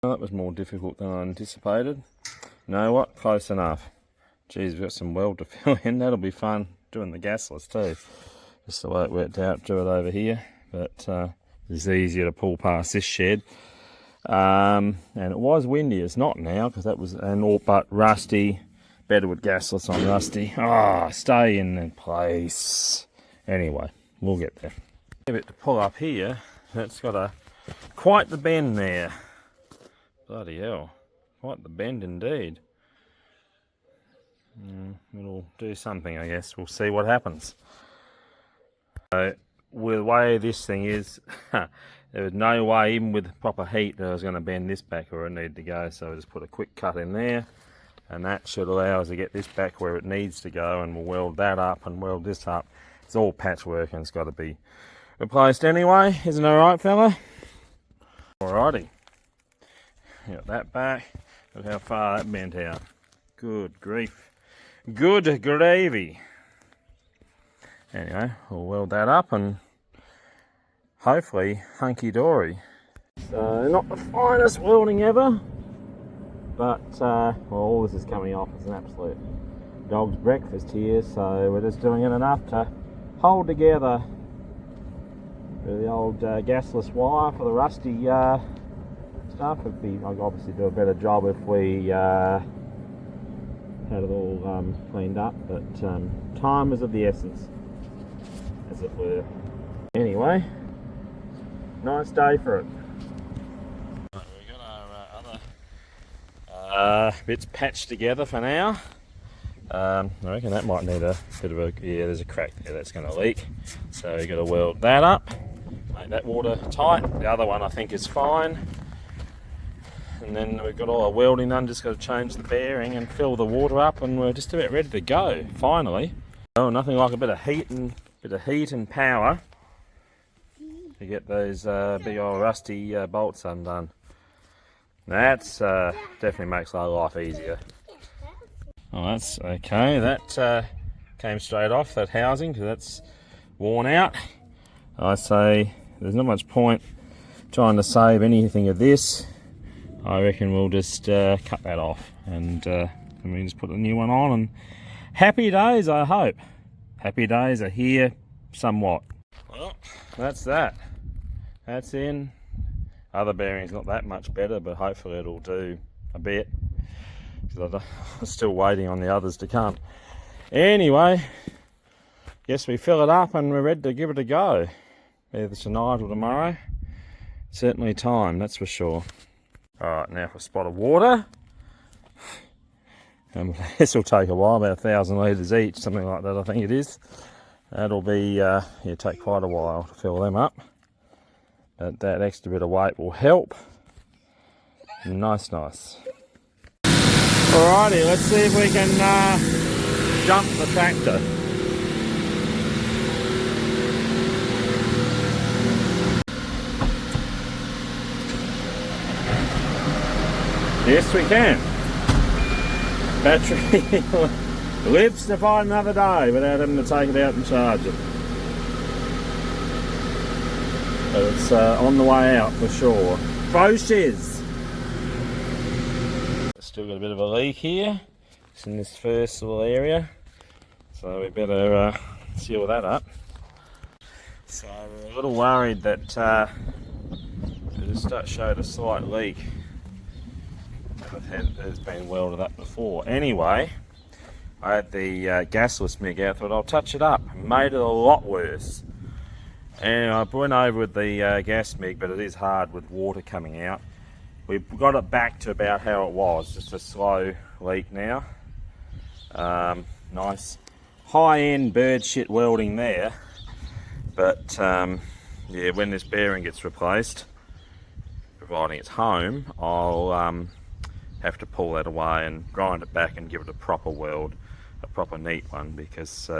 Well, that was more difficult than I anticipated. You know what? Close enough. Geez, we've got some weld to fill in. That'll be fun doing the gasless too. Just the way it worked out, do it over here. But it's easier to pull past this shed. And it was windy. It's not now because that was an all but rusty. Better with gasless on rusty. Ah, stay in place. Anyway, we'll get there. A bit to pull up here. It's got quite the bend there. Bloody hell, quite the bend indeed. It'll do something, I guess. We'll see what happens. So, with the way this thing is, there was no way, even with proper heat, that I was going to bend this back where it needed to go. So I just put a quick cut in there, and that should allow us to get this back where it needs to go, and we'll weld that up and weld this up. It's all patchwork and it's got to be replaced anyway. Isn't it alright, fella? Alrighty. Got that back. Look how far that bent out. Good grief. Good gravy. Anyway, we'll weld that up and hopefully hunky-dory. So, not the finest welding ever, but well, all this is coming off. It's an absolute dog's breakfast here, so we're just doing it enough to hold together the old gasless wire for the rusty stuff. I'd obviously do a better job if we had it all cleaned up, but time is of the essence, as it were. Anyway, nice day for it. Right, we've got our other bits patched together for now. I reckon that might need a bit of a, yeah, there's a crack there that's going to leak, so we've got to weld that up, make that watertight. The other one I think is fine. And then we've got all our welding done, just got to change the bearing and fill the water up, and we're just about ready to go, finally. Oh, nothing like a bit of heat and power to get those big old rusty bolts undone. That's definitely makes our life easier. Oh, that's okay. That came straight off, that housing, because that's worn out. I say there's not much point trying to save anything of this. I reckon we'll just cut that off, and we can just put a new one on, and happy days, I hope. Happy days are here somewhat. Well, that's that. That's in. Other bearing's not that much better, but hopefully it'll do a bit, because I'm still waiting on the others to come. Anyway, guess we fill it up and we're ready to give it a go. Either tonight or tomorrow. Certainly time, that's for sure. Alright, now for a spot of water. This will take a while, about 1,000 litres each, something like that I think it is. That'll be, take quite a while to fill them up. But that extra bit of weight will help. Nice. Alrighty, let's see if we can jump the tractor. Yes, we can. Battery lives to fight another day without having to take it out and charge it. But it's on the way out for sure. Froches! Still got a bit of a leak here. It's in this first little area. So we better seal that up. So we're a little worried that it just showed a slight leak. It's been welded up before. Anyway, I had the gasless MIG out, thought I'll touch it up. Made it a lot worse. And I went over with the gas MIG, but it is hard with water coming out. We've got it back to about how it was, just a slow leak now. Nice high-end bird shit welding there. But yeah, when this bearing gets replaced, providing it's home, I'll have to pull that away and grind it back and give it a proper weld, a proper neat one, because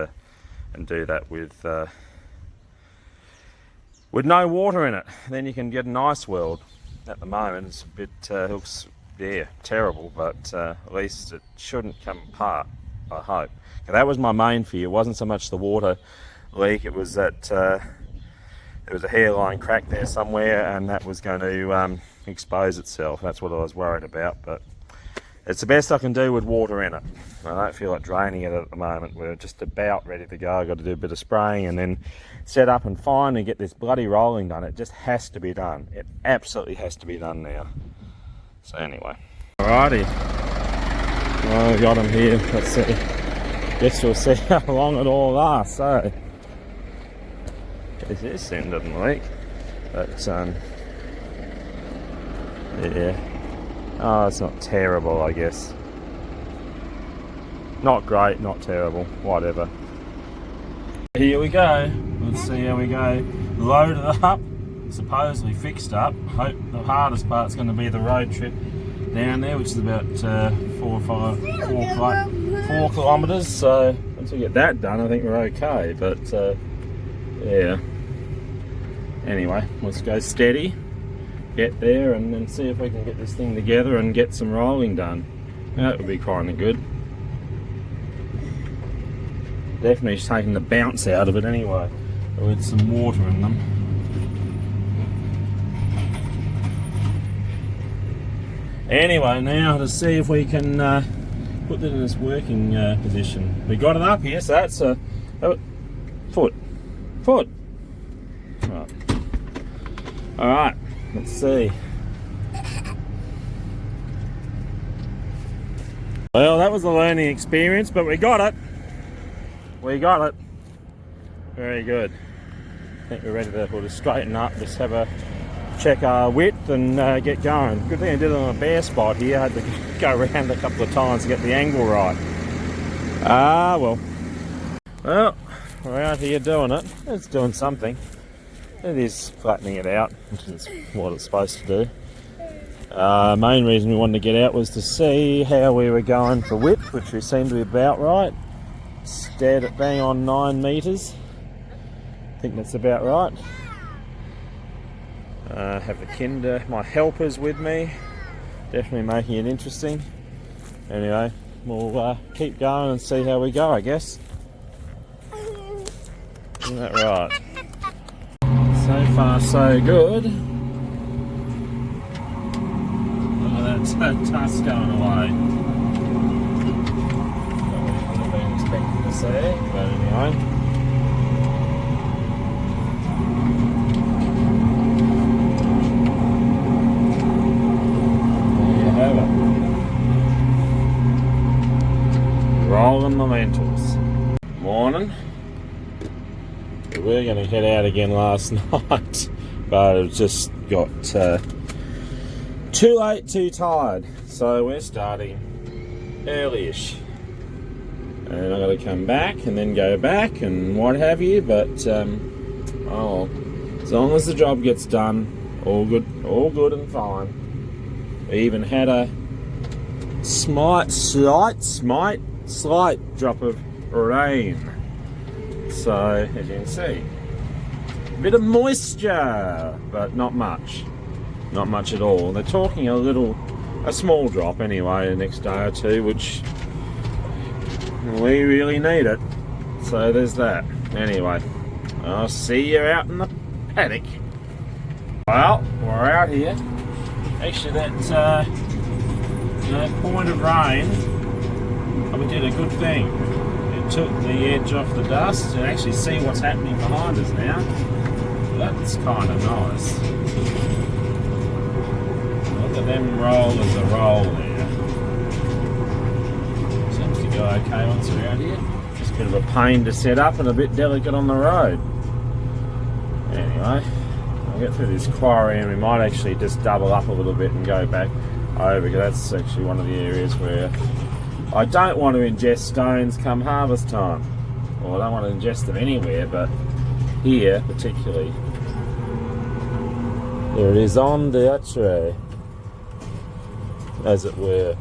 and do that with no water in it. Then you can get a nice weld. At the moment it's a bit looks, yeah, terrible, but at least it shouldn't come apart, I hope. Now, that was my main fear. It wasn't so much the water leak, it was that there was a hairline crack there somewhere, and that was going to expose itself. That's what I was worried about, but it's the best I can do with water in it. I don't feel like draining it at the moment. We're just about ready to go. I've got to do a bit of spraying and then set up and finally get this bloody rolling done. It just has to be done. It absolutely has to be done now. So anyway. Alrighty. Well, we got them here. Let's see. Guess we'll see how long it all lasts. So, this end doesn't leak. But, yeah. Oh, it's not terrible, I guess. Not great, not terrible, whatever. Here we go. Let's see how we go. Loaded up, supposedly fixed up. Hope the hardest part's going to be the road trip down there, which is about 4 kilometres. So once we get that done, I think we're okay. But yeah. Anyway, let's go steady. Get there and then see if we can get this thing together and get some rolling done. That would be kind of good. Definitely taking the bounce out of it anyway, with some water in them. Anyway, now to see if we can put it in its working position. We got it up here, so that's a foot. Right. All right. Let's see. Well, that was a learning experience, but we got it. We got it. Very good. I think we're ready to sort of straighten up, just have a check our width and get going. Good thing I did it on a bare spot here. I had to go around a couple of times to get the angle right. Well, we're out here doing it. It's doing something. It is flattening it out, which is what it's supposed to do. Main reason we wanted to get out was to see how we were going for width, which we seem to be about right. Stared at bang on 9 metres. I think that's about right. Have the kinder, my helpers with me. Definitely making it interesting. Anyway, we'll keep going and see how we go, I guess. Isn't that right? So far so good. Oh, that's that tusk going away. Not what I would have been expecting to see, but anyway. There you have it. Rolling Momentals. Morning. We were going to head out again last night, but it just got too late, too tired. So we're starting early-ish. And I've got to come back and then go back and what have you, but oh, as long as the job gets done, all good and fine. We even had a slight drop of rain. So, as you can see, a bit of moisture, but not much. Not much at all. They're talking a small drop anyway, the next day or two, which we really need it. So there's that. Anyway, I'll see you out in the paddock. Well, we're out here. Actually, that point of rain, we did a good thing. Took the edge off the dust and actually see what's happening behind us now. That's kind of nice. Look at them rollers a roll there. Seems to go okay once we're out here. Just a bit of a pain to set up and a bit delicate on the road. Anyway, I'll get through this quarry and we might actually just double up a little bit and go back over, because that's actually one of the areas where I don't want to ingest stones come harvest time. Well, I don't want to ingest them anywhere, but here particularly. There it is on the tray, as it were.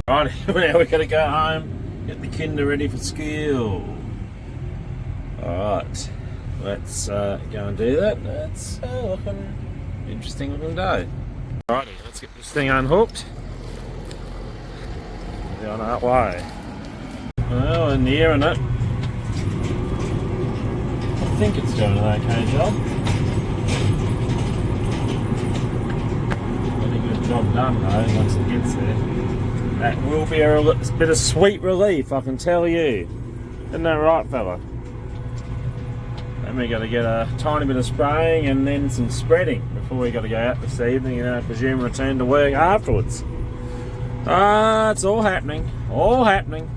Right, now we've got to go home, get the kinder ready for school. Alright, let's go and do that. That's looking interesting looking day. Righty, let's get this thing unhooked. Be on that way. Well, we're nearing it. I think it's doing an okay job. Pretty good job done though, once it gets there. That will be a bit of sweet relief, I can tell you. Isn't that right, fella? Then we got to get a tiny bit of spraying and then some spreading before we got to go out this evening and I presume return to work afterwards. It's all happening, all happening.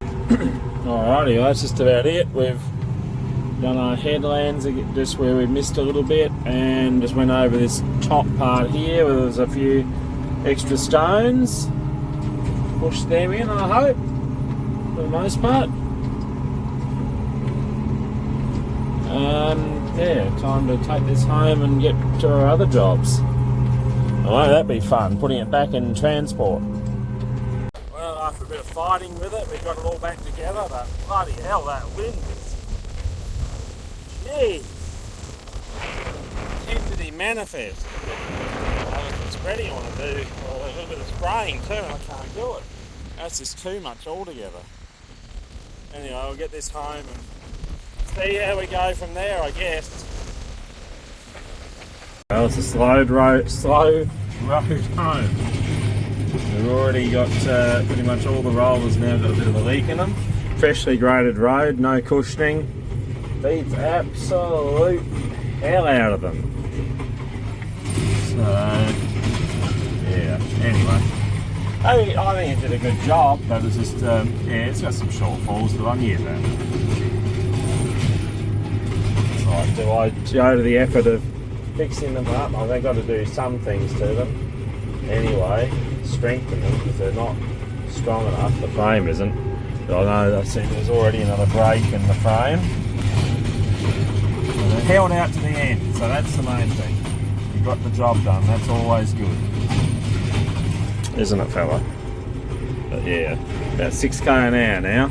Alrighty, that's just about it. We've done our headlands just where we missed a little bit and just went over this top part here where there's a few extra stones. Pushed them in, I hope, for the most part. Yeah, time to take this home and get to our other jobs. Oh, that'd be fun, putting it back in transport. Well, after a bit of fighting with it, we got it all back together, but bloody hell, that wind is... Gee! Intensity manifest. There's spreading I want to do, a little bit of spraying too, and I can't do it. That's just too much altogether. Anyway, we'll get this home and see how we go from there, I guess. Well, it's a slow road home. We've already got pretty much all the rollers now got a bit of a leak in them. Freshly graded road, no cushioning. Beats absolute hell out of them. So, yeah, anyway. I think it did a good job, but it's just, yeah, it's got some shortfalls, but I'm here then. It's like, do I go to the effort of fixing them up? I've got to do some things to them. Anyway, strengthen them because they're not strong enough. The frame isn't. But I know I see there's already another break in the frame. And they're held out to the end, so that's the main thing. You've got the job done, that's always good. Isn't it, fella? But yeah, about 6k an hour now.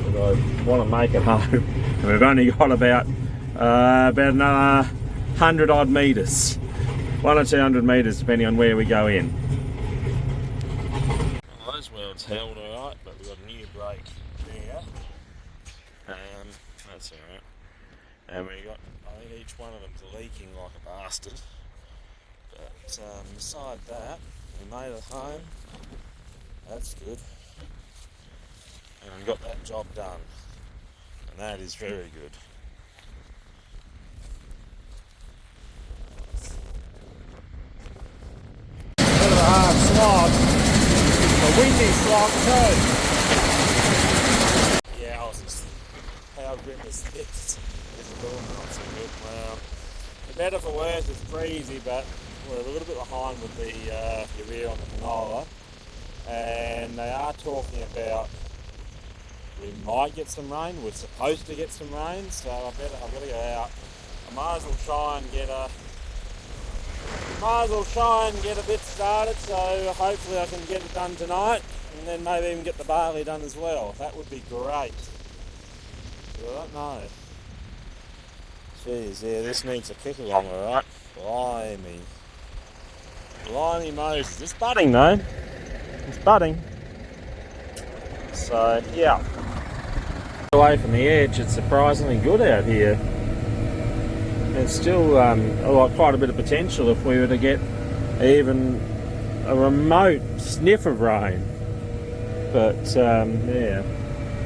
But I want to make it home. And we've only got about another 100 odd metres. 100 or 200 metres depending on where we go in. Well, those welds held alright, but we've got a new brake there. That's alright. And we got, I think each one of them's leaking like a bastard. But beside that, we made it home. That's good. And we got that job done. And that is very good. Bit of a hard slog. A windy slog too. Yeah, I was just, how grim is this? It's not so good. Well, the better for worse, it's breezy, but we're a little bit behind with the urea on the canola, and they are talking about we might get some rain. We're supposed to get some rain, so I've got to go out. I might as well try and get a bit started, so hopefully I can get it done tonight, and then maybe even get the barley done as well. That would be great. But I don't know. Jeez, yeah, this needs a kick along, alright? Blimey. Blimey Moses. It's budding though. It's budding. So, yeah. Away from the edge, it's surprisingly good out here. There's still quite a bit of potential if we were to get even a remote sniff of rain. But, yeah.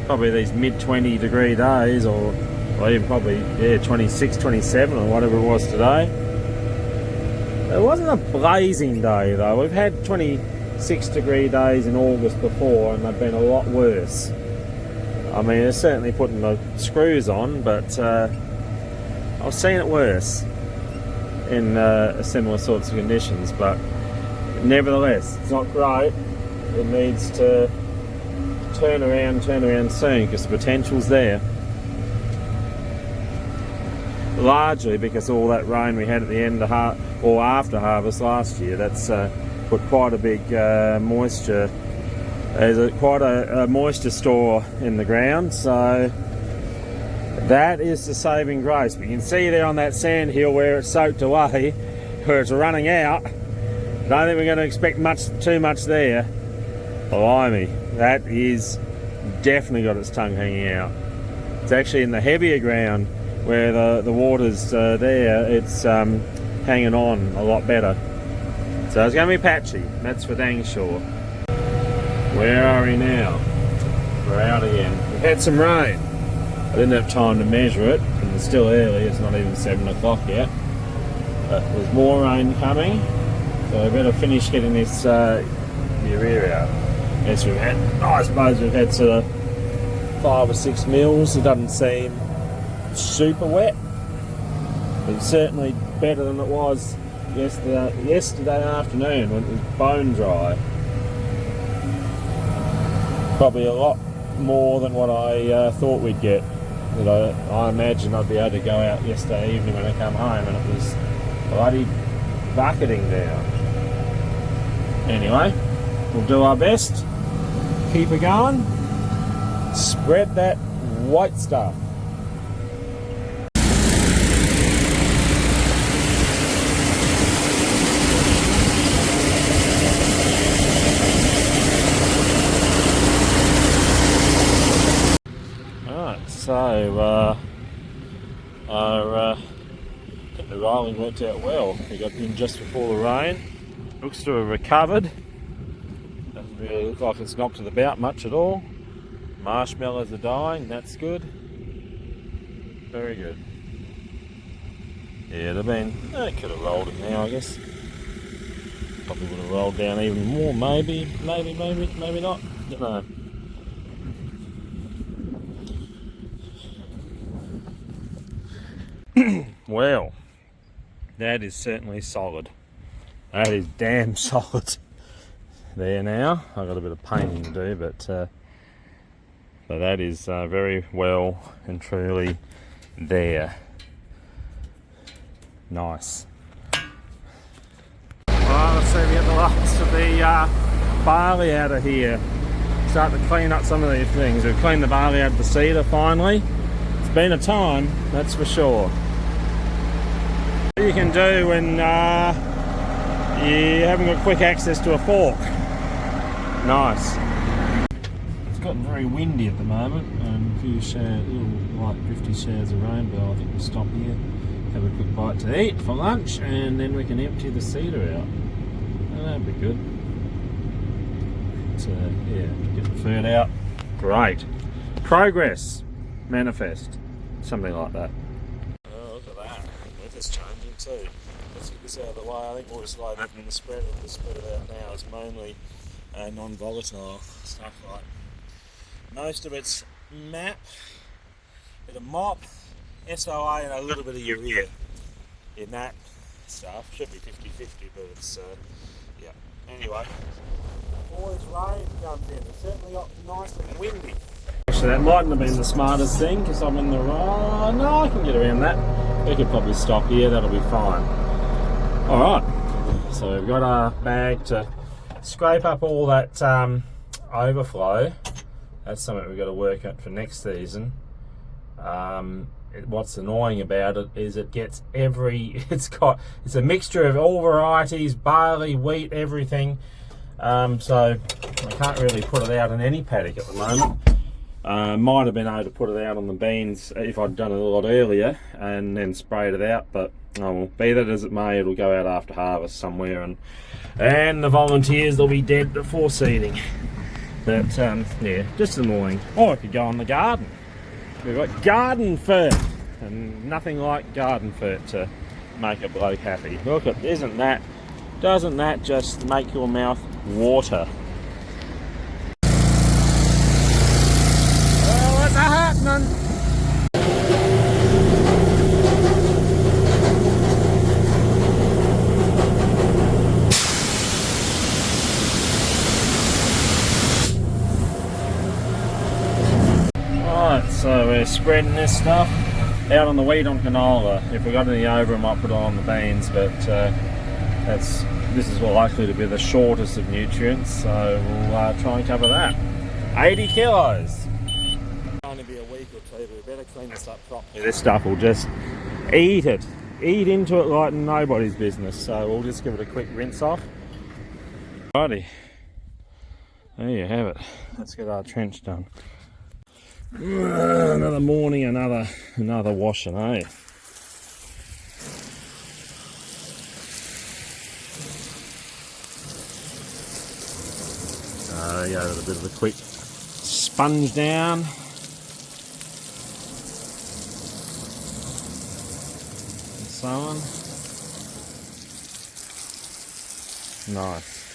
Probably these mid-20 degree days, or even probably, yeah, 26, 27 or whatever it was today. It wasn't a blazing day though. We've had 26 degree days in August before and they've been a lot worse. I mean, it's certainly putting the screws on, but I was seeing it worse in similar sorts of conditions, but nevertheless, it's not great. It needs to turn around soon because the potential's there. Largely because all that rain we had at the end of or after harvest last year, that's put quite a big moisture. There's quite a moisture store in the ground, so that is the saving grace. But you can see there on that sand hill where it's soaked away, where it's running out. Don't think we're going to expect too much there. Blimey, that is definitely got its tongue hanging out. It's actually in the heavier ground where the water's there, it's hanging on a lot better. So it's going to be patchy, that's for dang sure. Where are we now? We're out again. We've had some rain. I didn't have time to measure it, and it's still early, it's not even 7 o'clock yet. But there's more rain coming, so we better finish getting this urea out. Yes, we've had, I suppose we've had sort of 5 or 6 mils. It doesn't seem super wet, but it's certainly better than it was yesterday afternoon when it was bone dry. Probably a lot more than what I thought we'd get. But I imagined I'd be able to go out yesterday evening when I come home and it was bloody bucketing down. Anyway, we'll do our best, keep it going, spread that white stuff. So, I think the riling worked out well. We got in just before the rain. Looks to have recovered. Doesn't really look like it's knocked it about much at all. Marshmallows are dying, that's good. Very good. Yeah, it could have rolled it now, I guess. Probably would have rolled down even more, maybe not. Don't know. Well, that is certainly solid. That is damn solid. There now. I've got a bit of painting to do, but that is very well and truly there. Nice. Alright, let's see if we get the last of the barley out of here. Start to clean up some of these things. We've cleaned the barley out of the cedar finally. It's been a time, that's for sure. What you can do when you haven't got quick access to a fork. Nice. It's gotten very windy at the moment and a few little light drifty showers of rain, but I think we'll stop here, have a quick bite to eat for lunch, and then we can empty the cedar out. And that'd be good. So yeah, get the food out. Great. Progress manifest. Something like that. Oh, look at that. Weather's changing too. Let's get this out of the way. I think we'll just like opening the spread it out now. It's mainly non-volatile stuff like most of it's MAP, bit of MOP, SOA and a little bit of urea in that stuff. Should be 50-50, but it's yeah. Anyway, before this rain comes in, it's certainly got nice and windy. Actually, that mightn't have been the smartest thing because I'm in the right. No, I can get around that. We could probably stop here, that'll be fine. Alright, so we've got our bag to scrape up all that overflow. That's something we've got to work at for next season. What's annoying about it is it gets it's a mixture of all varieties, barley, wheat, everything. So I can't really put it out in any paddock at the moment. Might have been able to put it out on the beans if I'd done it a lot earlier and then sprayed it out, but oh well, be that as it may, it'll go out after harvest somewhere, and the volunteers will be dead before seeding. But yeah, just annoying. Or I could go on the garden. We've got garden fert, and nothing like garden fert to make a bloke happy. Look at, doesn't that just make your mouth water? Oh, what's happening? So we're spreading this stuff out on the wheat on canola. If we've got any over, I might put it on the beans, but this is likely to be the shortest of nutrients, so we'll try and cover that. 80 kilos. It's going to be a week or two, but we better clean this up properly. This stuff will just eat it. eat into it like nobody's business. So we'll just give it a quick rinse off. Righty, there you have it. Let's get our trench done. Another morning, another washing, eh? So yeah, a bit of a quick sponge down. And so on. Nice.